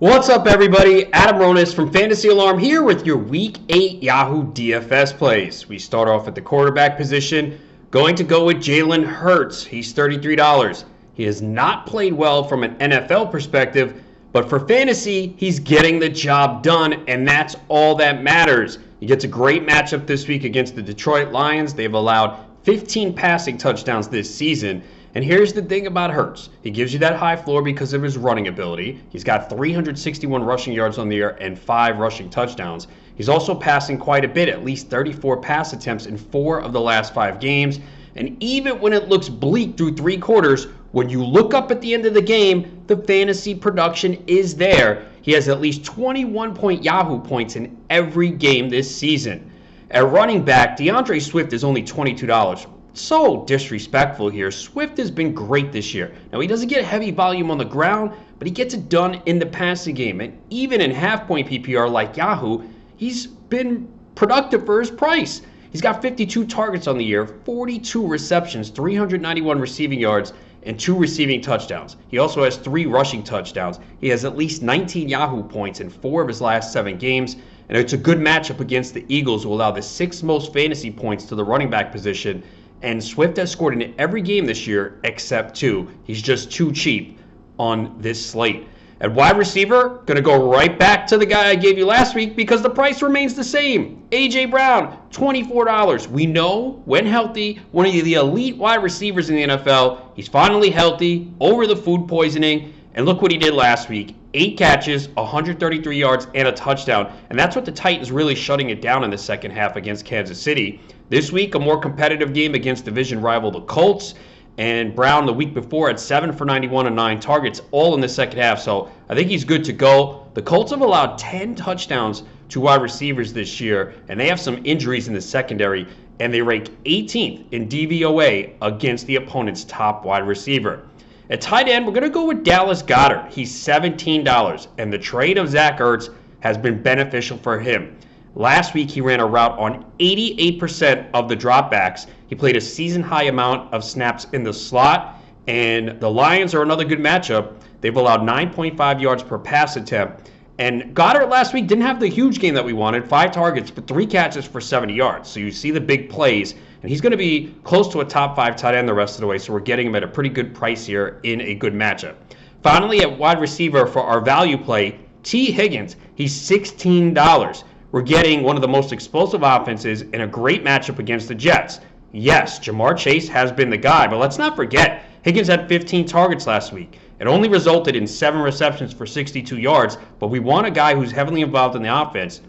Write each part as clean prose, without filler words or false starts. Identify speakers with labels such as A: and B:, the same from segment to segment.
A: What's up, everybody? Adam Ronis from Fantasy Alarm here with your Week 8 Yahoo DFS plays. We start off at the quarterback position. Going to go with Jalen Hurts. He's $33. He has not played well from an NFL perspective, but for fantasy, he's getting the job done, and that's all that matters. He gets a great matchup this week against the Detroit Lions. They've allowed 15 passing touchdowns this season. And here's the thing about Hurts. He gives you that high floor because of his running ability. He's got 361 rushing yards on the year and 5 rushing touchdowns. He's also passing quite a bit, at least 34 pass attempts in 4 of the last 5 games. And even when it looks bleak through 3 quarters, when you look up at the end of the game, the fantasy production is there. He has at least 21 Yahoo points in every game this season. At running back, DeAndre Swift is only $22. So disrespectful here. Swift has been great this year. Now, he doesn't get heavy volume on the ground, but he gets it done in the passing game. And even in half-point PPR like Yahoo, he's been productive for his price. He's got 52 targets on the year, 42 receptions, 391 receiving yards, and 2 receiving touchdowns. He also has 3 rushing touchdowns. He has at least 19 Yahoo points in 4 of his last 7 games. And it's a good matchup against the Eagles, who allow the 6th most fantasy points to the running back position. And Swift has scored in every game this year except 2. He's just too cheap on this slate. At wide receiver, going to go right back to the guy I gave you last week because the price remains the same. A.J. Brown, $24. We know, when healthy, one of the elite wide receivers in the NFL. He's finally healthy, over the food poisoning, and look what he did last week. 8 catches, 133 yards, and a touchdown. And that's what the Titans really shutting it down in the second half against Kansas City. This week, a more competitive game against division rival the Colts. And Brown the week before had 7 for 91 and 9 targets, all in the second half. So I think he's good to go. The Colts have allowed 10 touchdowns to wide receivers this year, and they have some injuries in the secondary. And they rank 18th in DVOA against the opponent's top wide receiver. At tight end, we're going to go with Dallas Goedert. He's $17, and the trade of Zach Ertz has been beneficial for him. Last week, he ran a route on 88% of the dropbacks. He played a season-high amount of snaps in the slot, and the Lions are another good matchup. They've allowed 9.5 yards per pass attempt. And Goddard last week didn't have the huge game that we wanted, 5 targets, but 3 catches for 70 yards. So you see the big plays, and he's going to be close to a top 5 tight end the rest of the way, so we're getting him at a pretty good price here in a good matchup. Finally, at wide receiver for our value play, T. Higgins. He's $16. We're getting one of the most explosive offenses in a great matchup against the Jets. Yes, Jamar Chase has been the guy, but let's not forget, Higgins had 15 targets last week. It only resulted in 7 receptions for 62 yards, but we want a guy who's heavily involved in the offense.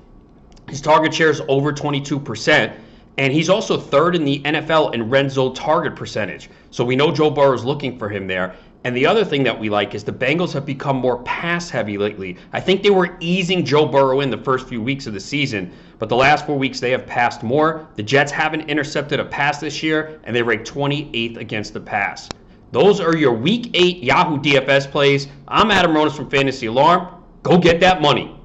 A: His target share is over 22%, and he's also 3rd in the NFL in red zone target percentage. So we know Joe Burrow is looking for him there. And the other thing that we like is the Bengals have become more pass-heavy lately. I think they were easing Joe Burrow in the first few weeks of the season, but the last 4 weeks they have passed more. The Jets haven't intercepted a pass this year, and they rank 28th against the pass. Those are your Week 8 Yahoo DFS plays. I'm Adam Ronis from Fantasy Alarm. Go get that money.